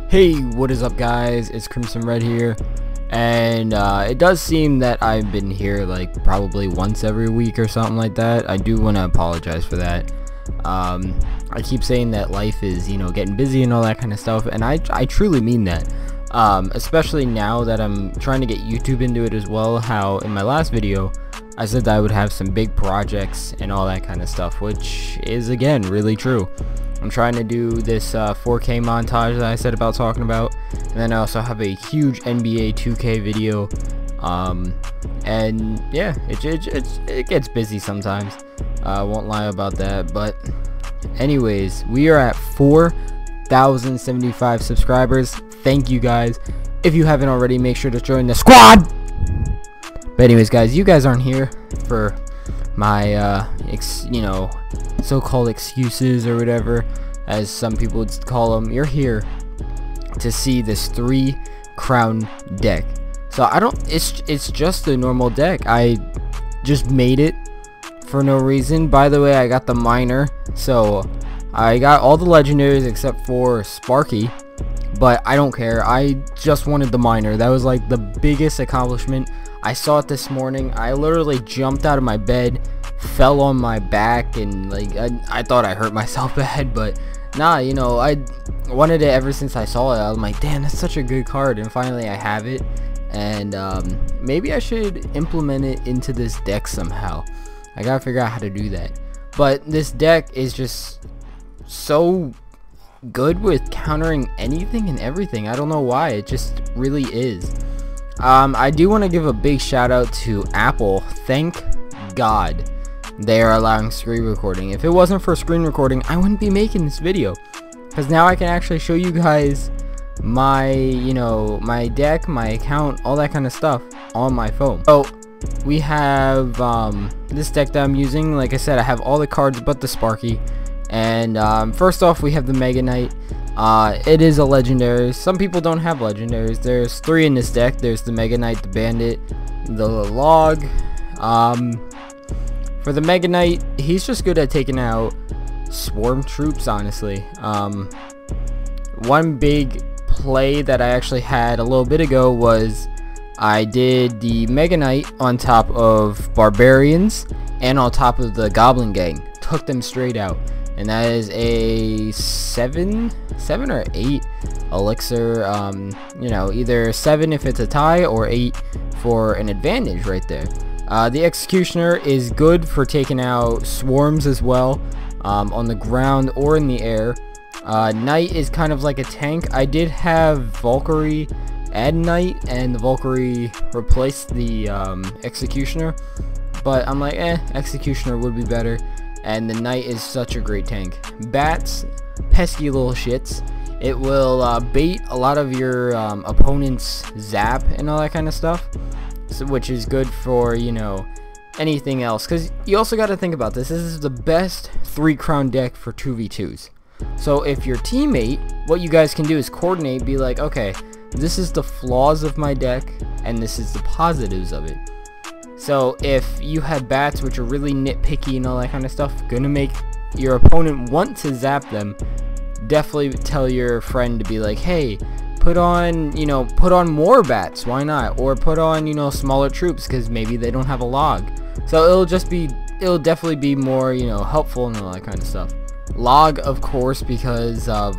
Hey, what is up guys, it's Crimson Red here, and it does seem that I've been here like probably once every week or something like that. I do want to apologize for that. I keep saying that life is, getting busy and all that kind of stuff, and I truly mean that. Especially now that I'm trying to get YouTube into it as well, how in my last video I said that I would have some big projects and all that kind of stuff, which is again really true. I'm trying to do this 4K montage that I said about talking about, and then I also have a huge NBA 2K video, and yeah, it gets busy sometimes. I won't lie about that, but anyways, we are at 4,075 subscribers. Thank you guys. If you haven't already, make sure to join the squad. But anyways guys, you guys aren't here for my so-called excuses or whatever, as some people would call them. You're here to see this 3 crown deck. So it's just a normal deck. I just made it for no reason. By the way, I got the minor, so I got all the legendaries except for Sparky, but I don't care. I just wanted the minor. That was like the biggest accomplishment. I saw it this morning. I literally jumped out of my bed, fell on my back, and like I thought I hurt myself bad, but nah, I wanted it ever since I saw it. I was like, damn, that's such a good card, and finally I have it, and maybe I should implement it into this deck somehow. I gotta figure out how to do that. But this deck is just so good with countering anything and everything. I don't know why, it just really is. I do want to give a big shout out to Apple. Thank God they are allowing screen recording. If it wasn't for screen recording, I wouldn't be making this video, because now I can actually show you guys my my deck, my account, all that kind of stuff on my phone. So we have this deck that I'm using. Like I said, I have all the cards but the Sparky, and first off we have the Mega Knight. It is a legendary. Some people don't have legendaries. There's 3 in this deck. There's the Mega Knight, the Bandit, the Log. For the Mega Knight, he's just good at taking out swarm troops, honestly. One big play that I actually had a little bit ago was I did the Mega Knight on top of Barbarians and on top of the Goblin Gang. Took them straight out. And that is a 7 or 8 elixir, either 7 if it's a tie or 8 for an advantage right there. The Executioner is good for taking out swarms as well, on the ground or in the air. Knight is kind of like a tank. I did have Valkyrie add Knight, and the Valkyrie replaced the Executioner, but I'm like, Executioner would be better. And the Knight is such a great tank. Bats, pesky little shits. It will bait a lot of your opponent's zap and all that kind of stuff, so, which is good for anything else. Because you also got to think about this. This is the best 3 crown deck for 2v2s. So if your teammate, what you guys can do is coordinate, be like, okay, this is the flaws of my deck and this is the positives of it. So if you have bats which are really nitpicky and all that kind of stuff, gonna make your opponent want to zap them, definitely tell your friend to be like, hey, put on more bats, why not? Or put on, smaller troops, because maybe they don't have a log. So it'll definitely be more, helpful and all that kind of stuff. Log, of course, because of,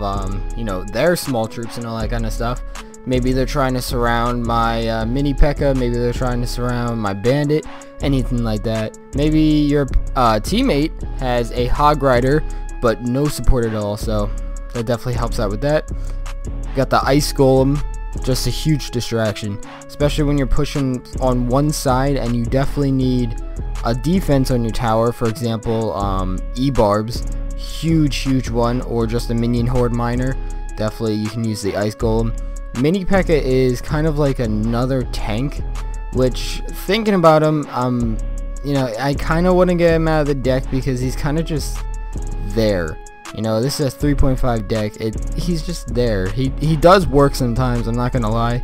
their small troops and all that kind of stuff. Maybe they're trying to surround my mini P.E.K.K.A. Maybe they're trying to surround my bandit. Anything like that. Maybe your teammate has a Hog Rider, but no support at all. So that definitely helps out with that. Got the Ice Golem. Just a huge distraction. Especially when you're pushing on one side and you definitely need a defense on your tower. For example, E-Barbs. Huge one. Or just a minion horde miner. Definitely you can use the Ice Golem. Mini P.E.K.K.A. is kind of like another tank, which, thinking about him, I kind of want to get him out of the deck because he's kind of just there. This is a 3.5 deck. He's just there. He does work sometimes, I'm not gonna lie,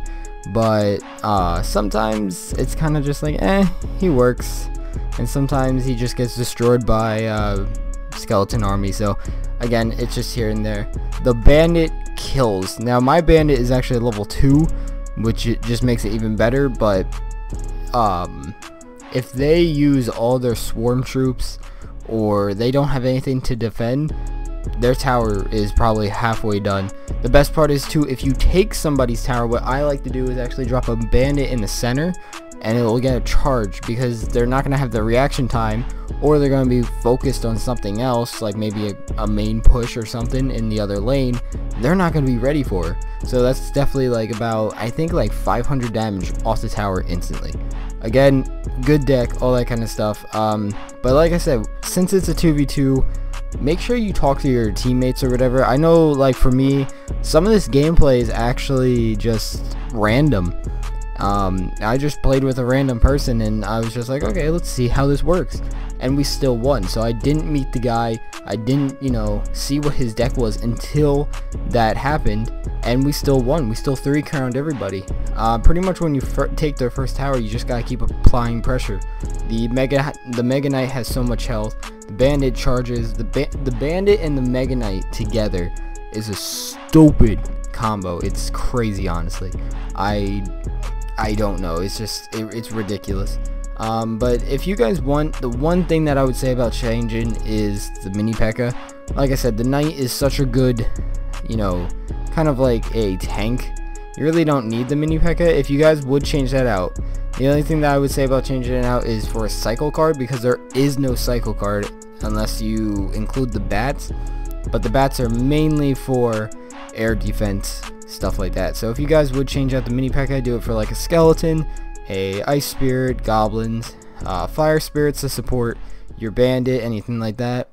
but sometimes it's kind of just like, he works, and sometimes he just gets destroyed by skeleton army. So again, it's just here and there. The bandit kills. Now my bandit is actually a level 2, which it just makes it even better, but if they use all their swarm troops or they don't have anything to defend, their tower is probably halfway done. The best part is too, if you take somebody's tower, what I like to do is actually drop a bandit in the center and it will get a charge, because they're not going to have the reaction time, or they're going to be focused on something else, like maybe a main push or something in the other lane. They're not going to be ready for it. So that's definitely like about, I think, like 500 damage off the tower instantly. Again, good deck, all that kind of stuff. But like I said, since it's a 2v2, make sure you talk to your teammates or whatever. I know, like, for me, some of this gameplay is actually just random. I just played with a random person and I was just like, okay, let's see how this works, and we still won. So I didn't meet the guy, I didn't, you know, see what his deck was until that happened, and we still won. We still 3-crowned everybody. Pretty much when you take their first tower, you just gotta keep applying pressure. The Mega Knight has so much health. The Bandit charges. The Bandit and the Mega Knight together is a stupid combo. It's crazy, honestly. I don't know, it's just it's ridiculous. But if you guys want, the one thing that I would say about changing is the mini P.E.K.K.A. Like I said, the Knight is such a good, you know, kind of like a tank. You really don't need the mini P.E.K.K.A. If you guys would change that out, the only thing that I would say about changing it out is for a cycle card, because there is no cycle card unless you include the bats, but the bats are mainly for air defense, stuff like that. So if you guys would change out the mini P.E.K.K.A., do it for like a skeleton, a ice spirit, goblins, fire spirits to support your bandit, anything like that.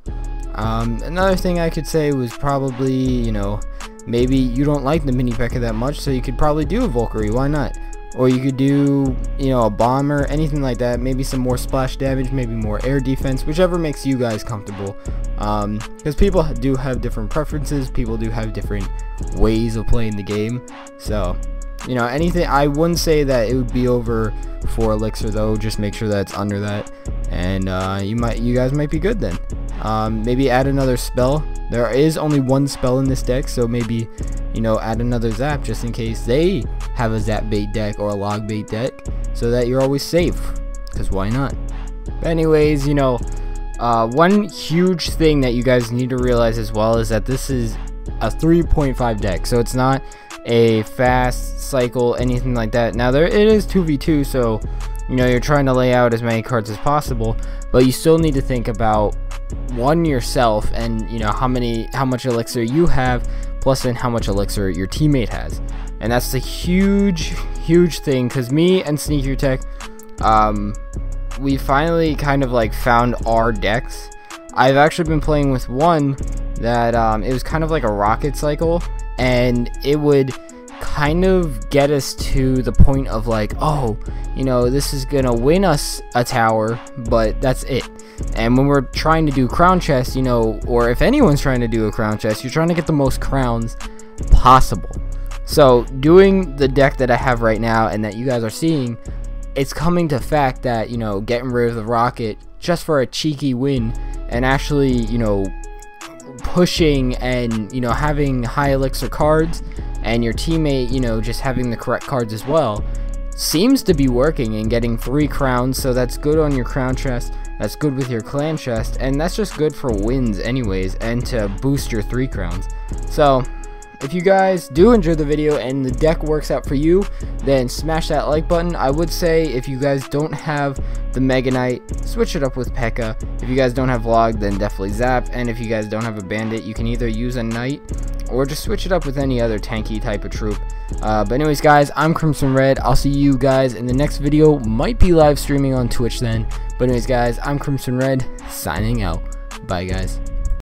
Another thing I could say was probably, you know, maybe you don't like the mini P.E.K.K.A. that much, so you could probably do a Valkyrie, why not? Or you could do, you know, a bomber, anything like that. Maybe some more splash damage, maybe more air defense, whichever makes you guys comfortable. Because people do have different preferences, people do have different ways of playing the game. So, you know, anything, I wouldn't say that it would be over 4 elixir though. Just make sure that's under that, and you guys might be good then. Maybe add another spell. There is only one spell in this deck, so maybe, you know, add another zap just in case they have a zap bait deck or a log bait deck, so that you're always safe, because why not? But anyways, you know, one huge thing that you guys need to realize as well is that this is a 3.5 deck, so it's not a fast cycle, anything like that. Now it is 2v2, so, you know, you're trying to lay out as many cards as possible, but you still need to think about, one, yourself, and, you know, how much elixir you have, plus then how much elixir your teammate has. And that's the huge thing, because me and Sneaker Tech, we finally kind of like found our decks. I've actually been playing with one that it was kind of like a rocket cycle, and it would kind of get us to the point of like, oh, you know, this is gonna win us a tower, but that's it. And when we're trying to do crown chest, you know, or if anyone's trying to do a crown chest, you're trying to get the most crowns possible. So doing the deck that I have right now and that you guys are seeing, it's coming to fact that, you know, getting rid of the rocket just for a cheeky win, and actually, you know, pushing and, you know, having high elixir cards, and your teammate, you know, just having the correct cards as well, seems to be working and getting 3 crowns. So that's good on your crown chest, that's good with your clan chest, and that's just good for wins anyways, and to boost your 3 crowns. So if you guys do enjoy the video and the deck works out for you, then smash that like button. I would say if you guys don't have the Mega Knight, switch it up with P.E.K.K.A. If you guys don't have Log, then definitely Zap. And if you guys don't have a Bandit, you can either use a Knight or just switch it up with any other tanky type of troop. But anyways, guys, I'm Crimson Red. I'll see you guys in the next video. Might be live streaming on Twitch then. But anyways, guys, I'm Crimson Red, signing out. Bye, guys.